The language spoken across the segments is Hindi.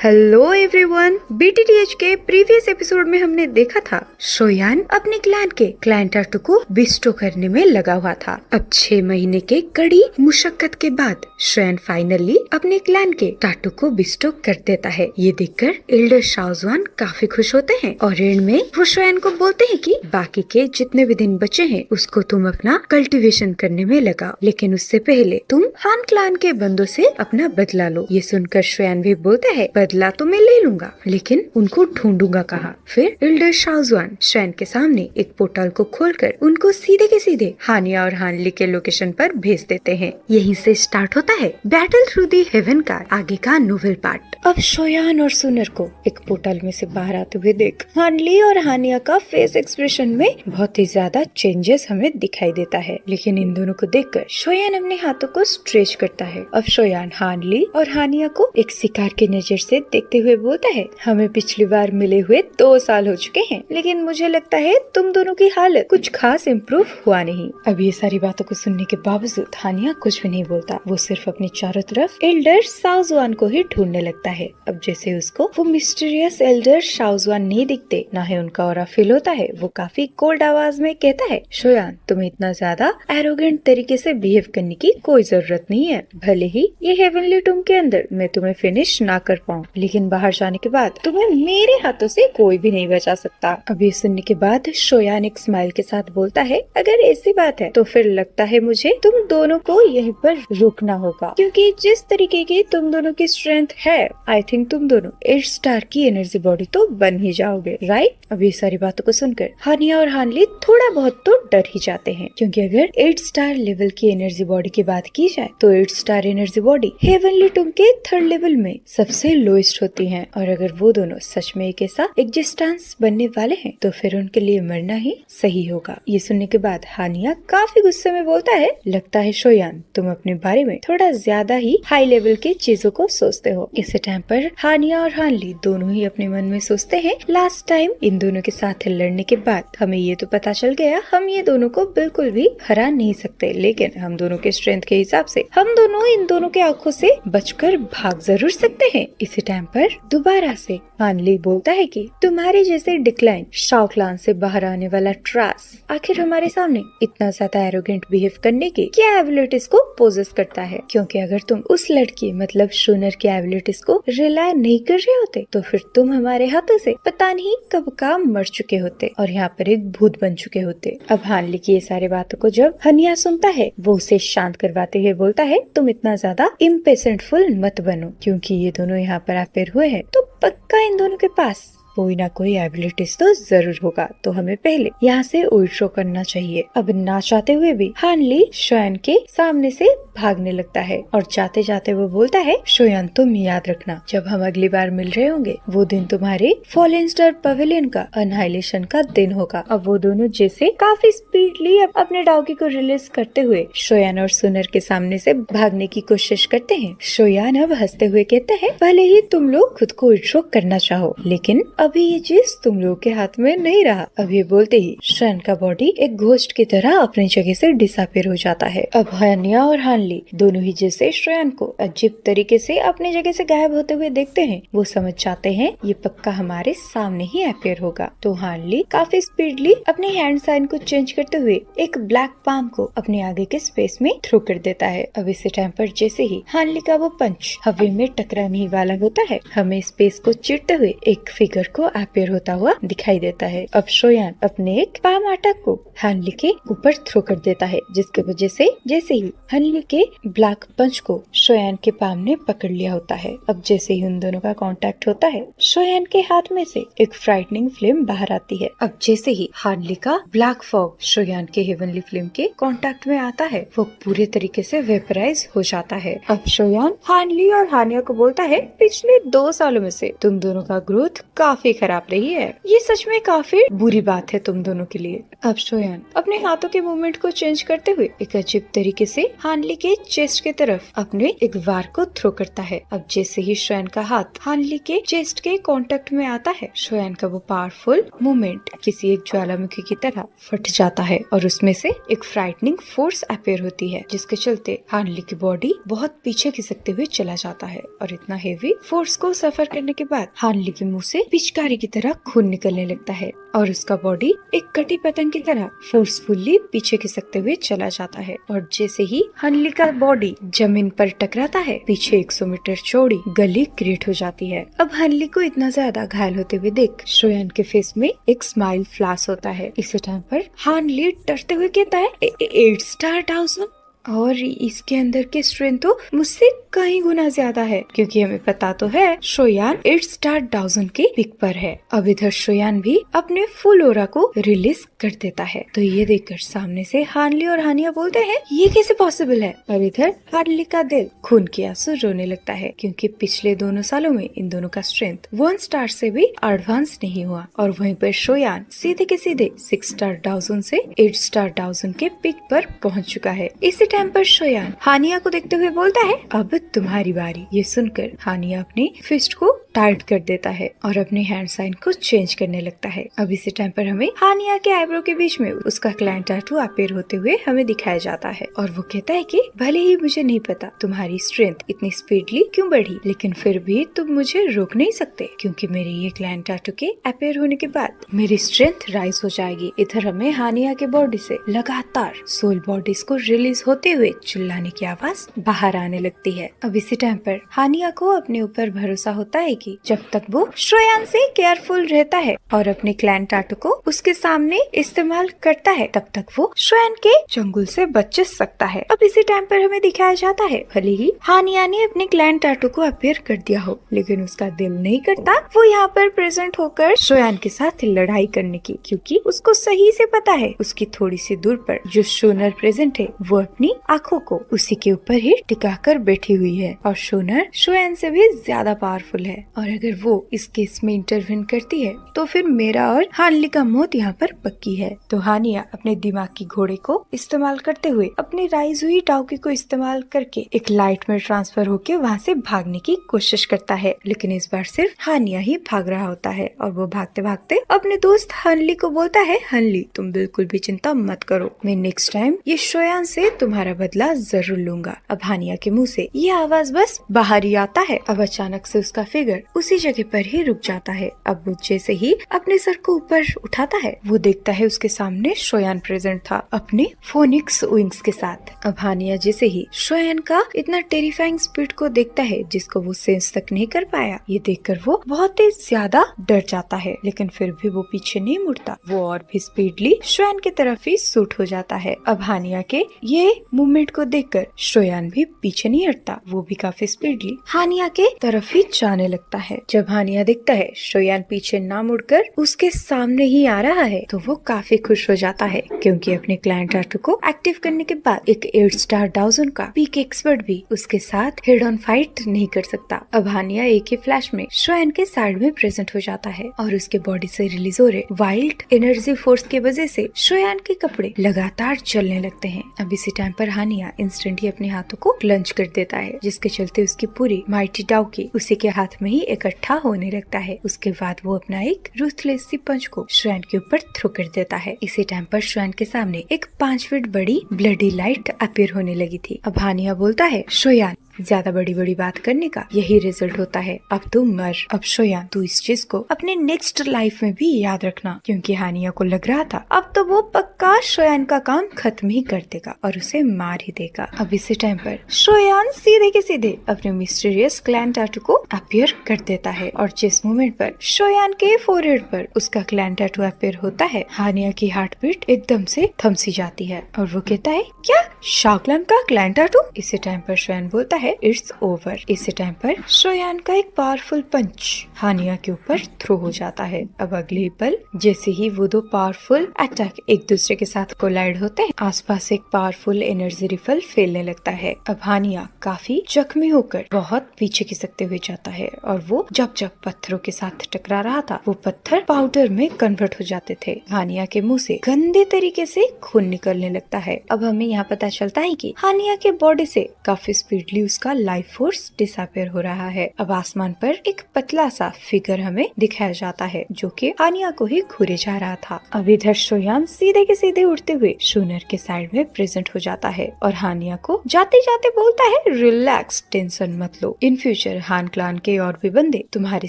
हेलो एवरीवन, बीटीटीएच के प्रीवियस एपिसोड में हमने देखा था शोयान अपने क्लैन के क्लैन टाटू को बिस्टो करने में लगा हुआ था। अब 6 महीने के कड़ी मुशक्कत के बाद शोयान फाइनली अपने क्लैन के टाटू को बिस्टो कर देता है। ये देखकर एल्डर शाओजुआन काफी खुश होते हैं और एंड में वो शोयान को बोलते हैं कि बाकी के जितने भी दिन बचे हैं उसको तुम अपना कल्टीवेशन करने में लगाओ, लेकिन उससे पहले तुम हान क्लैन के बंदों से अपना बदला लो। ये सुनकर शोयान भी बोलता है बदला तो मैं ले लूंगा, लेकिन उनको ढूंढूंगा कहाँ। फिर एल्डर शाओजुआन शोयान के सामने एक पोर्टल को खोलकर उनको सीधे के सीधे हानिया और हानली के लोकेशन पर भेज देते हैं। यहीं से स्टार्ट होता है बैटल थ्रू दी हेवन का आगे का नोवेल पार्ट। अब शोयान और सुनर को एक पोर्टल में से बाहर आते हुए देख हानली और हानिया का फेस एक्सप्रेशन में बहुत ही ज्यादा चेंजेस हमें दिखाई देता है, लेकिन इन दोनों को देखकर शोयान अपने हाथों को स्ट्रेच करता है। अब शोयान हानली और हानिया को एक शिकार की नजर से देखते हुए बोलता है हमें पिछली बार मिले हुए 2 साल हो चुके हैं, लेकिन मुझे लगता है तुम दोनों की हालत कुछ खास इम्प्रूव हुआ नहीं। अब ये सारी बातों को सुनने के बावजूद हानिया कुछ भी नहीं बोलता, वो सिर्फ अपनी चारों तरफ एल्डर शाओजुआन को ही ढूंढने लगता है। अब जैसे उसको वो मिस्टीरियस एल्डर शाओजुआन नहीं दिखते, ना ही उनका ऑरा फील होता है, वो काफी कोल्ड आवाज में कहता है शोयान तुम्हें इतना ज्यादा एरोगेंट तरीके से बिहेव करने की कोई जरूरत नहीं है। भले ही ये हेवनली टूम के अंदर मैं तुम्हें फिनिश ना कर पाऊँ, लेकिन बाहर जाने के बाद तुम्हें मेरे हाथों से कोई भी नहीं बचा सकता। अभी सुनने के बाद शोयान एक स्माइल के साथ बोलता है अगर ऐसी बात है तो फिर लगता है मुझे तुम दोनों को यहीं पर रुकना होगा, क्योंकि जिस तरीके की तुम दोनों की स्ट्रेंथ है आई थिंक तुम दोनों 8 स्टार की एनर्जी बॉडी तो बन ही जाओगे, राइट। अभी सारी बातों को सुनकर हानिया और हानली थोड़ा बहुत तो डर ही जाते हैं, क्योंकि अगर 8 स्टार लेवल की एनर्जी बॉडी की बात की जाए तो 8 स्टार एनर्जी बॉडी हेवनली टूम के 3rd लेवल में सबसे लोएस्ट होती है, और अगर वो दोनों सच में एक ऐसा एग्जिस्टेंस बनने वाले हैं तो फिर उनके लिए मरना ही सही होगा। ये सुनने के बाद हानिया काफी गुस्से में बोलता है लगता है शोयान तुम अपने बारे में थोड़ा ज्यादा ही हाई लेवल की चीजों को सोचते हो। इसी टाइम पर हानिया और हानली दोनों ही अपने मन में सोचते हैं लास्ट टाइम इन दोनों के साथ लड़ने के बाद हमें ये तो पता चल गया हम ये दोनों को बिल्कुल भी हरा नहीं सकते, लेकिन हम दोनों के स्ट्रेंथ के हिसाब से हम दोनों इन दोनों के आंखों से बचकर भाग जरूर सकते हैं। इसी टाइम पर दोबारा से हानली बोलता है कि तुम्हारे जैसे डिक्लाइन शाओ क्लान से बाहर आने वाला ट्रास आखिर हमारे सामने इतना ज्यादा एरोगेंट बिहेव करने की क्या एबिलिटीज को पोजेस करता है, क्योंकि अगर तुम उस लड़की मतलब शूनर की एबिलिटीज को रिलाय नहीं कर रहे होते तो फिर तुम हमारे हाथों से पता नहीं कब का मर चुके होते और यहाँ पर एक भूत बन चुके होते। अब हानली की ये सारी बातों को जब हनिया सुनता है वो उसे शांत करवाते हुए बोलता है तुम इतना ज्यादा इम्पेशेंटफुल मत बनो, क्योंकि ये दोनों यहाँ पर अपेयर हुए हैं तो पक्का इन दोनों के पास कोई ना कोई एबिलिटीज तो जरूर होगा, तो हमें पहले यहाँ से उल्ट्रो करना चाहिए। अब ना चाहते हुए भी हानली शोयान के सामने से भागने लगता है और जाते जाते वो बोलता है शोयान तुम याद रखना जब हम अगली बार मिल रहे होंगे वो दिन तुम्हारे फॉलन स्टार पवेलियन का अनहाइलेशन का दिन होगा। अब वो दोनों जैसे काफी स्पीडली अपने डॉगी को रिलीज करते हुए शोयान और सुनर के सामने से भागने की कोशिश करते हैं। शोयान अब हंसते हुए कहते हैं भले ही तुम लोग खुद को उल्ट्रो करना चाहो, लेकिन अभी ये चीज तुम लोग के हाथ में नहीं रहा। अब ये बोलते ही शोयान का बॉडी एक घोस्ट की तरह अपनी जगह से डिसअपीयर हो जाता है। अब हानिया और हानली दोनों ही जैसे शोयान को अजीब तरीके से अपनी जगह से गायब होते हुए देखते हैं, वो समझ जाते हैं ये पक्का हमारे सामने ही अपीयर होगा। तो हानली काफी स्पीडली अपने हैंड साइन को चेंज करते हुए एक ब्लैक पाम को अपने आगे के स्पेस में थ्रो कर देता है। अब इसी टाइम पर जैसे ही हानली का वो पंच हवा में टकराने ही वाला होता है, हमें स्पेस को चीरते हुए एक फिगर को अपीयर होता हुआ दिखाई देता है। अब शोयान अपने एक पाम अटैक को हानली के ऊपर थ्रो कर देता है, जिसके वजह से जैसे ही हानली के ब्लैक पंच को शोयान के पाम ने पकड़ लिया होता है। अब जैसे ही उन दोनों का कांटेक्ट होता है शोयान के हाथ में से एक फ्राइटनिंग फ्लेम बाहर आती है। अब जैसे ही हानली का ब्लैक फॉग शोयान के हेवनली फ्लेम के कांटेक्ट में आता है वो पूरे तरीके से वेपराइज हो जाता है। अब शोयान हानली और हानिया को बोलता है पिछले 2 सालों में से तुम दोनों का ग्रोथ काफी काफी खराब रही है। ये सच में काफी बुरी बात है तुम दोनों के लिए। अब शोयान अपने हाथों के मूवमेंट को चेंज करते हुए एक अजीब तरीके से हानली के चेस्ट के तरफ अपने एक वार को थ्रो करता है। अब जैसे ही शोयान का हाथ हानली के चेस्ट के कांटेक्ट में आता है, शोयान का वो पावरफुल मूवमेंट किसी एक ज्वालामुखी की तरह फट जाता है और उसमें से एक फ्राइटनिंग फोर्स अपीयर होती है, जिसके चलते हानली की बॉडी बहुत पीछे खिसकते हुए चला जाता है और इतना हेवी फोर्स को सफर करने के बाद हानली के मुंह से पिचकारी की तरह खून निकलने लगता है और उसका बॉडी एक कटी पतंग की तरह फोर्सफुली पीछे खिसकते हुए चला जाता है। और जैसे ही हानली का बॉडी जमीन पर टकराता है, पीछे 100 मीटर चौड़ी गली क्रिएट हो जाती है। अब हानली को इतना ज्यादा घायल होते हुए देख शोयान के फेस में एक स्माइल फ्लैश होता है। इसी टाइम पर हानली डरते हुए कहता है 8 स्टार डाउजन, और इसके अंदर के स्ट्रेंथ तो मुझसे कई गुना ज्यादा है, क्योंकि हमें पता तो है शोयान 8 स्टार डाउजन के पिक पर है। अब इधर शोयान भी अपने फुल ओरा को रिलीज कर देता है। तो ये देखकर सामने से हानली और हानिया बोलते हैं ये कैसे पॉसिबल है। अब इधर हानली का दिल खून के आंसू रोने लगता है, क्योंकि पिछले दोनों सालों में इन दोनों का स्ट्रेंथ 1 स्टार से भी एडवांस नहीं हुआ और वहीं पर शोयान सीधे के सीधे 6 स्टार डाउजन से 8 स्टार डाउजन के पिक पर पहुँच चुका है। इसी टाइम पर शोयान हानिया को देखते हुए बोलता है अब तुम्हारी बारी। ये सुनकर हानिया अपनी फिस्ट को टाइट कर देता है और अपने हैंड साइन को चेंज करने लगता है। अब इसी टाइम पर हमें हानिया के आईब्रो के बीच में उसका क्लाइंट टैटू अपीयर होते हुए हमें दिखाया जाता है और वो कहता है कि भले ही मुझे नहीं पता तुम्हारी स्ट्रेंथ इतनी स्पीडली क्यों बढ़ी, लेकिन फिर भी तुम मुझे रोक नहीं सकते, क्योंकि मेरे ये क्लाइंट टैटू के अपीयर होने के बाद मेरी स्ट्रेंथ राइज हो जाएगी। इधर हमें हानिया के बॉडी से लगातार सोल बॉडीज को रिलीज होते हुए चिल्लाने की आवाज बाहर आने लगती है। अब इसी टाइम पर हानिया को अपने ऊपर भरोसा होता है कि जब तक वो शोयान से केयरफुल रहता है और अपने क्लैन टैटू को उसके सामने इस्तेमाल करता है, तब तक वो शोयान के चंगुल से बच सकता है। अब इसी टाइम पर हमें दिखाया जाता है भले ही हानिया ने अपने क्लैन टैटू को अपीयर कर दिया हो, लेकिन उसका दिल नहीं करता वो यहाँ पर प्रेजेंट होकर शोयान के साथ लड़ाई करने की, क्योंकि उसको सही से पता है उसकी थोड़ी सी दूर पर जो शोनर प्रेजेंट है वो अपनी आंखों को उसी के ऊपर ही टिकाकर बैठी हुई है और शोनर शोयान से भी ज्यादा पावरफुल है और अगर वो इस केस में इंटरवेन करती है तो फिर मेरा और हानली का मौत यहाँ पर पक्की है। तो हानिया अपने दिमाग की घोड़े को इस्तेमाल करते हुए अपनी राइज हुई टाउकी को इस्तेमाल करके एक लाइट में ट्रांसफर होके वहाँ से भागने की कोशिश करता है, लेकिन इस बार सिर्फ हानिया ही भाग रहा होता है और वो भागते भागते अपने दोस्त हानली को बोलता है हानली तुम बिल्कुल भी चिंता मत करो, मैं नेक्स्ट टाइम ये शोयान से तुम्हारा बदला जरूर लूंगा। अब हानिया के मुंह से ये आवाज बस बाहर ही आता है। अब अचानक से उसका फिगर उसी जगह पर ही रुक जाता है। अब वो जैसे ही अपने सर को ऊपर उठाता है वो देखता है उसके सामने शोयान प्रेजेंट था अपने फोनिक्स विंग्स के साथ। अब हानिया जैसे ही शोयान का इतना टेरिफाइंग स्पीड को देखता है जिसको वो सेंस तक नहीं कर पाया, ये देखकर वो बहुत ही ज्यादा डर जाता है, लेकिन फिर भी वो पीछे नहीं मुड़ता, वो और भी स्पीडली शोयान की तरफ ही सूट हो जाता है। अब हानिया के ये मूवमेंट को देखकर शोयान भी पीछे नहीं हटता, वो भी काफी स्पीडली हानिया के तरफ ही जाने लगता है। जब हानिया देखता है शोयान पीछे ना मुड़कर उसके सामने ही आ रहा है तो वो काफी खुश हो जाता है, क्योंकि अपने क्लाइंट टैटू को एक्टिव करने के बाद एक 8 स्टार डाउजन का पीक एक्सपर्ट भी उसके साथ हेड ऑन फाइट नहीं कर सकता। अब हानिया एक ही फ्लैश में शोयान के साइड में प्रेजेंट हो जाता है और उसके बॉडी से रिलीज हो रहे वाइल्ड एनर्जी फोर्स की वजह से शोयान के कपड़े लगातार चलने लगते हैं। अब इसी टाइम पर हानिया इंस्टेंट ही अपने हाथों को क्लंच कर देता है, जिसके चलते उसकी पूरी माइटी टाउकी उसी के हाथ में ही इकट्ठा होने लगता है। उसके बाद वो अपना एक रूथलेस सी पंच को शोयान के ऊपर थ्रो कर देता है। इसी टाइम पर शोयान के सामने एक 5 फीट बड़ी ब्लडी लाइट अपीयर होने लगी थी। अब हानिया बोलता है शोयान ज्यादा बड़ी बड़ी बात करने का यही रिजल्ट होता है, अब तू मर। अब शोयान तू इस चीज को अपने नेक्स्ट लाइफ में भी याद रखना, क्योंकि हानिया को लग रहा था अब तो वो पक्का शोयान का काम खत्म ही कर देगा और उसे मार ही देगा। अब इसी टाइम पर शोयान सीधे के सीधे अपने मिस्टीरियस क्लैन टैटू को अपीयर कर देता है और जिस मोमेंट पर शोयान के फोरहेड पर उसका क्लैन टैटू अपीयर होता है, हानिया की हार्ट बीट एकदम से थम सी जाती है और वो कहता है क्या शाओक्लान का क्लैन टैटू। इसी टाइम पर शोयान बोलता है है इट्स ओवर। इसी टाइम पर शोयान का एक पावरफुल पंच हानिया के ऊपर थ्रो हो जाता है। अब अगले पल जैसे ही वो दो पावरफुल अटैक एक दूसरे के साथ कोलाइड होते हैं, आसपास एक पावरफुल एनर्जी रिफल फैलने लगता है। अब हानिया काफी जख्मी होकर बहुत पीछे खिसकते हुए जाता है और वो जब जब पत्थरों के साथ टकरा रहा था वो पत्थर पाउडर में कन्वर्ट हो जाते थे। हानिया के मुंह से गंदे तरीके से खून निकलने लगता है। अब हमें यहाँ पता चलता है कि हानिया के बॉडी से काफी स्पीडली उसका लाइफ फोर्स डिसअपियर हो रहा है। अब आसमान पर एक पतला सा फिगर हमें दिखाया जाता है जो कि हानिया को ही घूरे जा रहा था। अब इधर शोयान सीधे के सीधे उड़ते हुए शूनर के साइड में प्रेजेंट हो जाता है और हानिया को जाते जाते बोलता है रिलैक्स, टेंशन मत लो, इन फ्यूचर हान क्लान के और भी बंदे तुम्हारे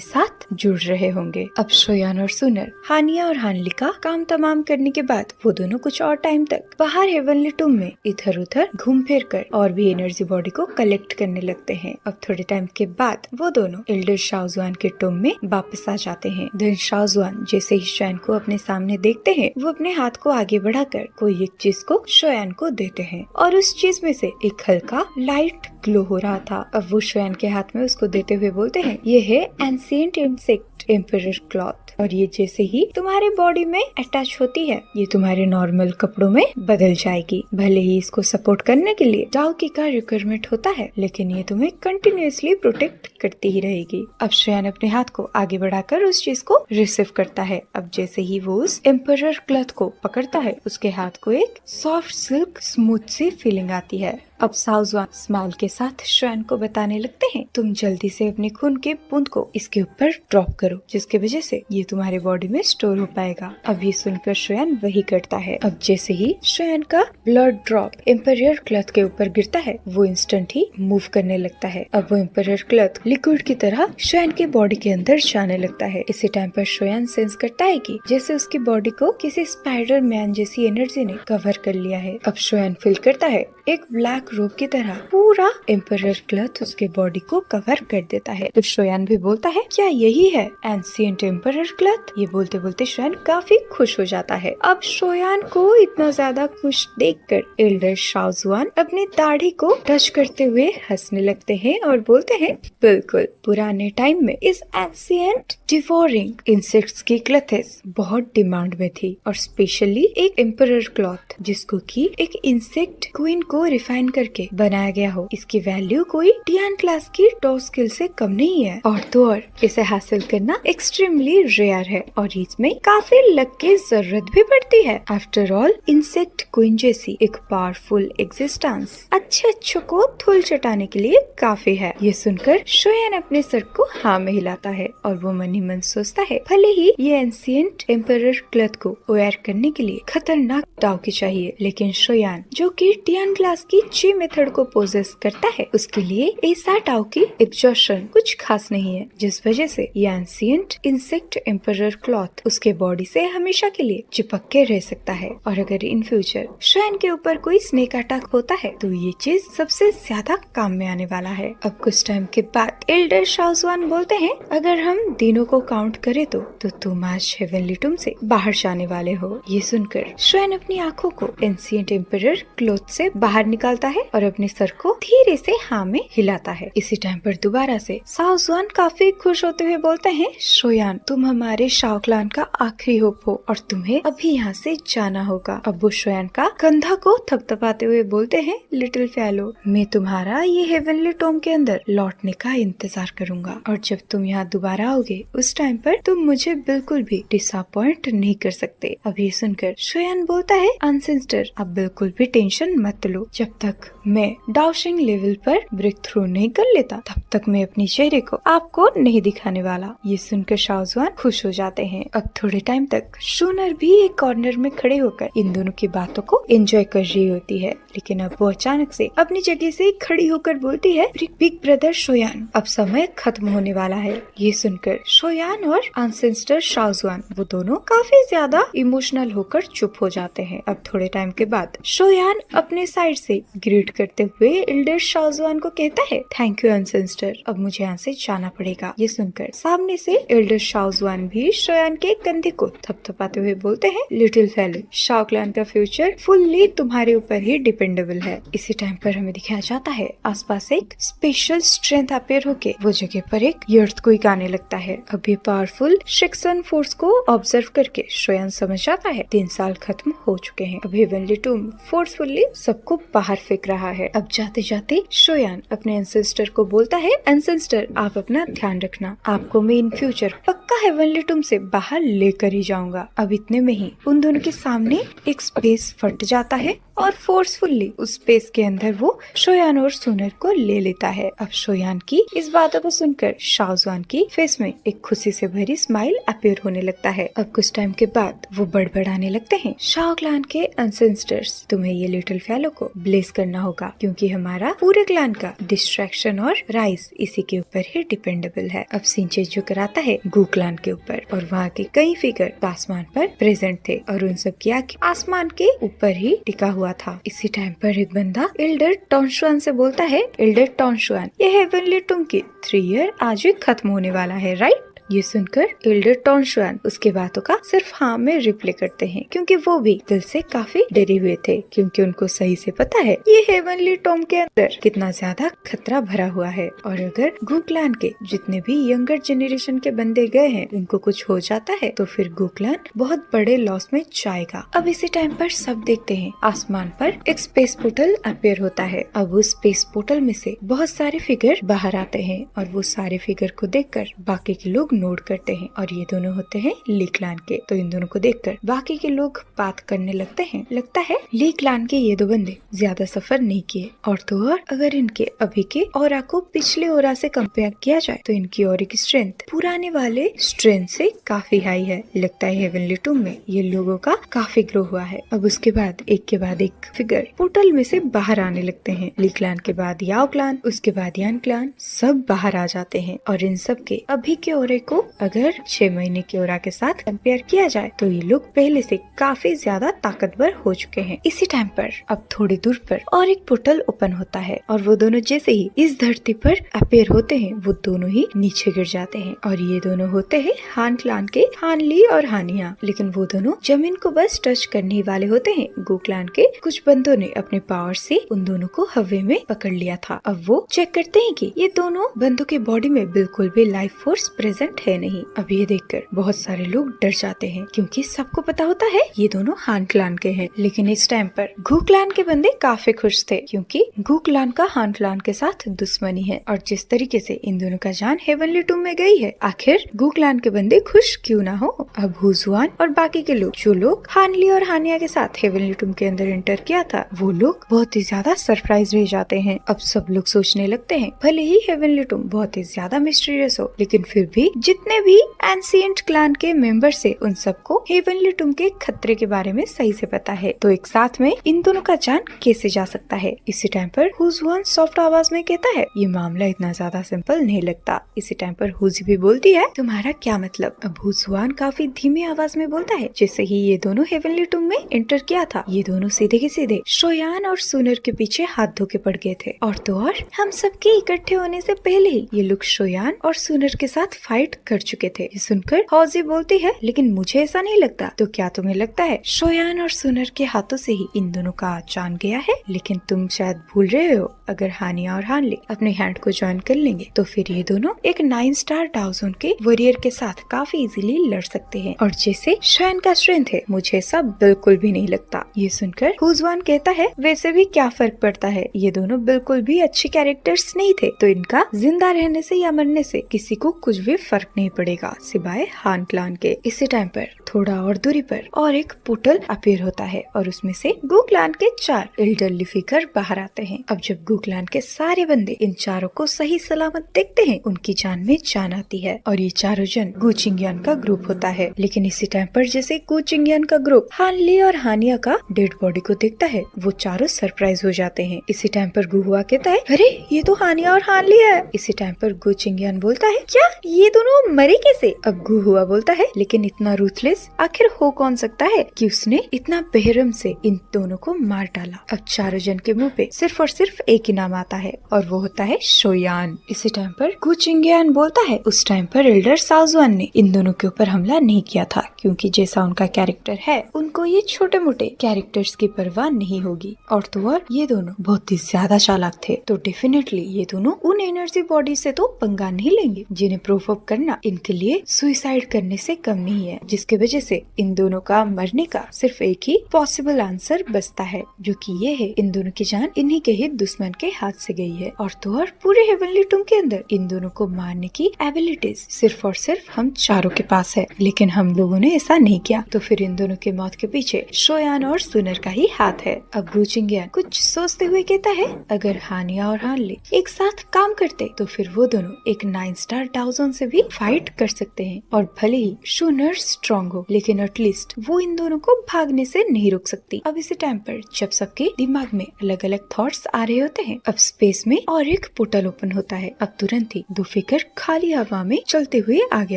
साथ जुड़ रहे होंगे। अब शोयान और शूनर हानिया और हानली का काम तमाम करने के बाद वो दोनों कुछ और टाइम तक बाहर हेवनली टूम में इधर उधर घूम फिर कर और भी एनर्जी बॉडी को कलेक्ट करने लगते हैं। अब थोड़े टाइम के बाद वो दोनों एल्डर शाओजुआन के टूम में वापस आ जाते हैं। देन शाओजुआन जैसे ही शोयान को अपने सामने देखते हैं वो अपने हाथ को आगे बढ़ाकर कोई एक चीज को शोयान को देते हैं और उस चीज में से एक हल्का लाइट ग्लो हो रहा था। अब वो शोयान के हाथ में उसको देते हुए बोलते हैं ये है एंशिएंट इंसेक्ट एम्परर क्लॉथ और ये जैसे ही तुम्हारे बॉडी में अटैच होती है ये तुम्हारे नॉर्मल कपड़ों में बदल जाएगी। भले ही इसको सपोर्ट करने के लिए डाउकी का रिक्वायरमेंट होता है लेकिन ये तुम्हें कंटिन्यूअसली प्रोटेक्ट करती ही रहेगी। अब शोयान अपने हाथ को आगे बढ़ाकर उस चीज को रिसीव करता है। अब जैसे ही वो उस एम्परर क्लॉथ को पकड़ता है उसके हाथ को एक सॉफ्ट सिल्क स्मूथ सी फीलिंग आती है। अब शाओजुआन स्माइल के साथ शोयान को बताने लगते हैं तुम जल्दी से अपने खून के बूंद को इसके ऊपर ड्रॉप करो जिसकी वजह से ये तुम्हारे बॉडी में स्टोर हो पाएगा। अब ये सुनकर शोयान वही करता है। अब जैसे ही शोयान का ब्लड ड्रॉप एम्परर क्लॉथ के ऊपर गिरता है वो इंस्टेंट ही मूव करने लगता है। अब वो एम्परर क्लॉथ लिक्विड की तरह शोयान के बॉडी के अंदर जाने लगता है। इसी टाइम पर शोयान सेंस करता है कि जैसे उसकी बॉडी को किसी स्पाइडर मैन जैसी एनर्जी ने कवर कर लिया है। अब शोयान फील करता है एक ब्लैक रोब की तरह पूरा एम्परर क्लॉथ उसके बॉडी को कवर कर देता है। तो शोयान भी बोलता है क्या यही है एंशिएंट एम्परर क्लॉथ? ये बोलते बोलते शोयान काफी खुश हो जाता है। अब शोयान को इतना ज्यादा खुश देखकर एल्डर शाओजुआन अपनी दाढ़ी को टच करते हुए हंसने लगते हैं और बोलते हैं बिल्कुल पुराने टाइम में इस एंशिएंट डिवोरिंग इंसेक्ट्स की क्लॉथेस बहुत डिमांड में थी और स्पेशली एक एम्परर क्लॉथ जिसको की एक इंसेक्ट क्वीन को रिफाइन करके बनाया गया हो, इसकी वैल्यू कोई टियान क्लास की टॉप स्किल से कम नहीं है और तो और इसे हासिल करना एक्सट्रीमली रेयर है और इसमें काफी लक की जरूरत भी पड़ती है। आफ्टर ऑल इंसेक्ट क्वीन जैसी एक पावरफुल एग्जिस्टेंस अच्छे अच्छों को धूल चटाने के लिए काफी है। ये सुनकर शोयान अपने सर को हाँ में हिलाता है और वो मन ही मन सोचता है भले ही ये एंशिएंट एम्परर क्लॉथ को वेयर करने के लिए खतरनाक डाउकी चाहिए लेकिन शोयान जो कि टियान क्लास की ची मेथड को पोजेस करता है उसके लिए ऐसा डाउकी एग्जॉशन कुछ खास नहीं है जिस वजह से ये एंशिएंट इंसेक्ट एम्परर क्लॉथ उसके बॉडी से हमेशा के लिए चिपक के रह सकता है और अगर इन फ्यूचर शोयान के ऊपर कोई स्नेक अटैक होता है तो ये चीज सबसे ज्यादा काम में आने वाला है। अब कुछ टाइम के बाद एल्डर शाओजुआन बोलते हैं अगर हम दिनों को काउंट करें तो तुम आज हेवनली टूम से बाहर जाने वाले हो। ये सुनकर शोयान अपनी आंखों को एंशिएंट एम्परर क्लॉथ से बाहर निकालता है और अपने सर को धीरे से हाँ में हिलाता है। इसी टाइम पर दोबारा से शाओजुआन काफी खुश होते हुए बोलते हैं शोयान तुम हमारे शाओ क्लान का आखिरी होप हो और तुम्हें अभी यहाँ से जाना होगा। अब वो शोयान का कंधा को थपथपाते हुए बोलते हैं लिटिल फैलो मैं तुम्हारा ये हेवनली टॉम के अंदर लौटने का इंतजार करूंगा और जब तुम यहाँ दोबारा आओगे उस टाइम पर तुम मुझे बिल्कुल भी डिसअपॉइंट नहीं कर सकते। अब ये सुनकर शोयान बोलता है अनसिस्टर आप बिल्कुल भी टेंशन मत लो, जब तक मैं डाउशिंग लेवल पर ब्रेक थ्रू नहीं कर लेता तब तक मैं अपने चेहरे को आपको नहीं दिखाने वाला। ये सुनकर शाओजुआन खुश हो जाते हैं। अब थोड़े टाइम तक शूनर भी एक कॉर्नर में खड़े होकर इन दोनों की बातों को एंजॉय कर रही होती है लेकिन अब वो अचानक से अपनी जगह से खड़ी होकर बोलती है बिग ब्रदर शोयान अब समय खत्म होने वाला है। ये सुनकर शोयान और एंसेस्टर शाओजुआन वो दोनों काफी ज्यादा इमोशनल होकर चुप हो जाते हैं। अब थोड़े टाइम के बाद शोयान अपने साइड से ग्रीट करते हुए एल्डर शाओजुआन को कहता है, थैंक यू एंसेस्टर, अब मुझे यहाँ से जाना पड़ेगा। ये सुनकर सामने से एल्डर शाओजुआन भी शोयान के कंधे को थपथपाते हुए बोलते हैं, लिटिल फेलो, शाओ क्लैन का फ्यूचर फुल्ली तुम्हारे ऊपर ही डिपेंडेबल है। इसी टाइम पर हमें दिखाया जाता है आसपास एक स्पेशल स्ट्रेंथ अपेयर होके वो जगह पर एक अर्थक्वेक आने लगता है। अब ये पावरफुल शिक्सन फोर्स को ऑब्जर्व करके शोयान समझ जाता है 3 साल खत्म हो चुके हैं। अब हेवनली टूम फोर्सफुली सबको बाहर फेंक रहा है। अब जाते जाते शोयान अपने एंसेस्टर को बोलता है, एंसेस्टर आप अपना ध्यान रखना, आपको मैं इन फ्यूचर पक्का हेवनली टूम से बाहर लेकर ही जाऊंगा। अब इतने में ही उन दोनों के सामने एक स्पेस फट जाता है और फोर्सफुली उस स्पेस के अंदर वो शोयान और सुनर को ले लेता है। अब शोयान की इस बातों को सुनकर शाओजुआन की फेस में एक खुशी से भरी स्माइल अपीयर होने लगता है। अब कुछ टाइम के बाद वो बड़बड़ाने लगते हैं, शाओ क्लैन के एंसेस्टर्स, तुम्हें ये लिटिल फेलो को ब्लेस करना होगा क्योंकि हमारा पूरे क्लैन का डिस्ट्रैक्शन और राइज इसी के ऊपर ही डिपेंडेबल है। अब सीन चेंज कराता है गू क्लैन के ऊपर और वहाँ के कई फिगर आसमान पर प्रेजेंट थे और उन सब की आंखें आसमान के ऊपर ही टिका हुआ था। इसी टाइम पर एक बंदा एल्डर टॉन्शुआन से बोलता है, एल्डर टॉन्शुआन, ये हेवनली टूम की 3 ईयर आज ही खत्म होने वाला है, राइट? ये सुनकर एल्डर टॉन्शुआन उसके बातों का सिर्फ हाँ में रिप्लाई करते हैं क्योंकि वो भी दिल से काफी डरे हुए थे क्योंकि उनको सही से पता है ये हेवनली टॉम के अंदर कितना ज्यादा खतरा भरा हुआ है और अगर गू क्लैन के जितने भी यंगर जनरेशन के बंदे गए हैं उनको कुछ हो जाता है तो फिर गू क्लैन बहुत बड़े लॉस में जाएगा। अब इसी टाइम पर सब देखते हैं आसमान पर एक स्पेस पोर्टल अपीयर होता है। अब उस स्पेस पोर्टल में से बहुत सारे फिगर बाहर आते हैं और वो सारे फिगर को देखकर बाकी के लोग नोट करते हैं और ये दोनों होते हैं ली क्लैन के। तो इन दोनों को देखकर बाकी के लोग बात करने लगते हैं। लगता है ली क्लैन के ये 2 बंदे ज्यादा सफर नहीं किए और तो और अगर इनके अभी के ऑरा को पिछले ऑरा से कंपेयर किया जाए तो इनकी ऑरा की स्ट्रेंथ पुराने वाले स्ट्रेंथ से काफी हाई है। लगता है हेवनली टूम में ये लोगों का काफी ग्रो हुआ है। अब उसके बाद एक फिगर पोर्टल में से बाहर आने लगते हैं। ली क्लैन के बाद याओ क्लैन, उसके बाद यान क्लैन, सब बाहर आ जाते हैं और इन सब के अभी के ऑरे को अगर 6 महीने के ऑरा के साथ कंपेयर किया जाए तो ये लोग पहले से काफी ज्यादा ताकतवर हो चुके हैं। इसी टाइम पर अब थोड़ी दूर पर और एक पोर्टल ओपन होता है और वो दोनों जैसे ही इस धरती पर अपीयर होते हैं वो दोनों ही नीचे गिर जाते हैं और ये दोनों होते हैं हान क्लैन के हान ली और हानिया। लेकिन वो दोनों जमीन को बस टच करने वाले होते हैं। गू क्लैन के कुछ बंदों ने अपने पावर से उन दोनों को हवा में पकड़ लिया था। अब वो चेक करते हैं कि ये दोनों बंदों के बॉडी में बिल्कुल भी लाइफ फोर्स प्रेजेंट है नहीं। अब ये देखकर बहुत सारे लोग डर जाते हैं क्योंकि सबको पता होता है ये दोनों हान क्लैन के हैं। लेकिन इस टाइम पर गू क्लैन के बंदे काफी खुश थे क्योंकि गू क्लैन का हान क्लैन के साथ दुश्मनी है और जिस तरीके से इन दोनों का जान हेवनली टूम में गई है आखिर गू क्लैन के बंदे खुश क्यों ना हो। अब हुजुआन और बाकी के लोग जो लोग हानली और हानिया के साथ हेवनली टूम के अंदर एंटर किया था वो लोग बहुत ही ज्यादा सरप्राइज रह जाते हैं। अब सब लोग सोचने लगते हैं भले ही हेवनली टूम बहुत ही ज्यादा मिस्टीरियस हो लेकिन फिर भी जितने भी एंशिएंट क्लैन के मेंबर से उन सबको हेवनली टूम के खतरे के बारे में सही से पता है तो एक साथ में इन दोनों का जान कैसे जा सकता है। इसी टाइम पर हुजुआन सॉफ्ट आवाज में कहता है ये मामला इतना ज्यादा सिंपल नहीं लगता। इसी टाइम पर हुजी भी बोलती है तुम्हारा क्या मतलब। अब हुजुआन काफी धीमी आवाज में बोलता है जैसे ही ये दोनों हेवनली टूम में एंटर किया था ये दोनों सीधे के सीधे शोयान और सुनर के पीछे हाथ धो के पड़ गए थे और तो और हम सबके इकट्ठे होने से पहले ही ये लोग शोयान और सुनर के साथ फाइट कर चुके थे। ये सुनकर हौजी बोलती है लेकिन मुझे ऐसा नहीं लगता। तो क्या तुम्हें लगता है शोयान और सुनर के हाथों से ही इन दोनों का जान गया है? लेकिन तुम शायद भूल रहे हो अगर हानिया और हानली अपने हैंड को ज्वाइन कर लेंगे तो फिर ये दोनों एक 9 स्टार डाउजोन के वॉरियर के साथ काफी इजीली लड़ सकते हैं और जैसे शोयान का स्ट्रेंथ है मुझे सब बिल्कुल भी नहीं लगता। ये सुनकर हुजुआन कहता है वैसे भी क्या फर्क पड़ता है, ये दोनों बिल्कुल भी अच्छे कैरेक्टर्स नहीं थे तो इनका जिंदा रहने से या मरने से किसी को कुछ भी फर्क नहीं पड़ेगा सिवाय हान क्लैन के। इसी टाइम पर थोड़ा और दूरी पर और एक पोर्टल अपीयर होता है और उसमें से गू क्लैन के 4 एल्डरली फिगर बाहर आते हैं। अब जब गू क्लैन के सारे बंदे इन चारों को सही सलामत देखते हैं उनकी जान में जान आती है और ये चारों जन गू चिंगयान का ग्रुप होता है। लेकिन इसी टाइम पर जैसे गू चिंगयान का ग्रुप हानली और हानिया का डेड बॉडी को देखता है वो चारों सरप्राइज हो जाते हैं। इसी टाइम पर गू हुआ कहता है अरे ये तो हानिया और हानली है। इसी टाइम पर गू चिंगयान बोलता है क्या ये दोनों मरे कैसे? अब गू हुआ बोलता है लेकिन इतना रूथलेस आखिर हो कौन सकता है कि उसने इतना बेरहम से इन दोनों को मार डाला। अब चारों जन के मुंह पे सिर्फ और सिर्फ एक ही नाम आता है और वो होता है शोयान। इसी टाइम पर गु चिंगियान बोलता है उस टाइम पर एल्डर साजुआन ने इन दोनों के ऊपर हमला नहीं किया था, क्योंकि जैसा उनका कैरेक्टर है उनको ये छोटे मोटे कैरेक्टर्स की परवाह नहीं होगी। और तो और ये दोनों बहुत ही ज्यादा चालाक थे, तो डेफिनेटली ये दोनों उन एनर्जी बॉडी से तो पंगा नहीं लेंगे जिन्हें प्रूफ अप करना इनके लिए सुसाइड करने से कम नहीं है, जिसकी वजह से इन दोनों का मरने का सिर्फ एक ही पॉसिबल आंसर बचता है, जो कि ये है इन दोनों की जान इन्हीं के ही दुश्मन के हाथ से गई है। और तो और पूरे हेवनली टूम के अंदर इन दोनों को मारने की एबिलिटीज सिर्फ और सिर्फ हम चारों के पास है, लेकिन हम लोगों ने ऐसा नहीं किया। तो फिर इन दोनों के मौत के पीछे शोयान और सुनर का ही हाथ है। अब गु चिंगियान कुछ सोचते हुए कहता है अगर हानिया और हानले एक साथ काम करते तो फिर वो दोनों एक 9 स्टार डाउजन से भी फाइट कर सकते हैं, और भले ही शूनर स्ट्रॉन्ग हो लेकिन एटलीस्ट वो इन दोनों को भागने से नहीं रोक सकती। अब इसी टाइम पर जब सबके दिमाग में अलग अलग थॉट्स आ रहे होते हैं, अब स्पेस में और एक पोर्टल ओपन होता है। अब तुरंत ही दो फिगर खाली हवा में चलते हुए आगे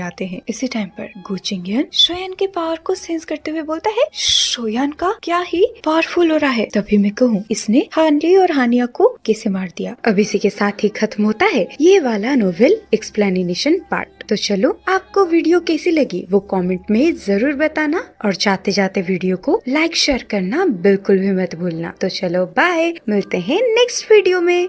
आते हैं। इसी टाइम पर गु चिंगियान शोयान के पावर को सेंस करते हुए बोलता है शोयान का क्या ही पावरफुल हो रहा है, तभी मैं कहूँ इसने हानली और हानिया को कैसे मार दिया। अब इसी के साथ ही खत्म होता है ये वाला नोवेल एक्सप्लेनेशन पार्ट। तो चलो आपको वीडियो कैसी लगी वो कमेंट में जरूर बताना, और जाते जाते वीडियो को लाइक शेयर करना बिल्कुल भी मत भूलना। तो चलो बाय, मिलते हैं नेक्स्ट वीडियो में।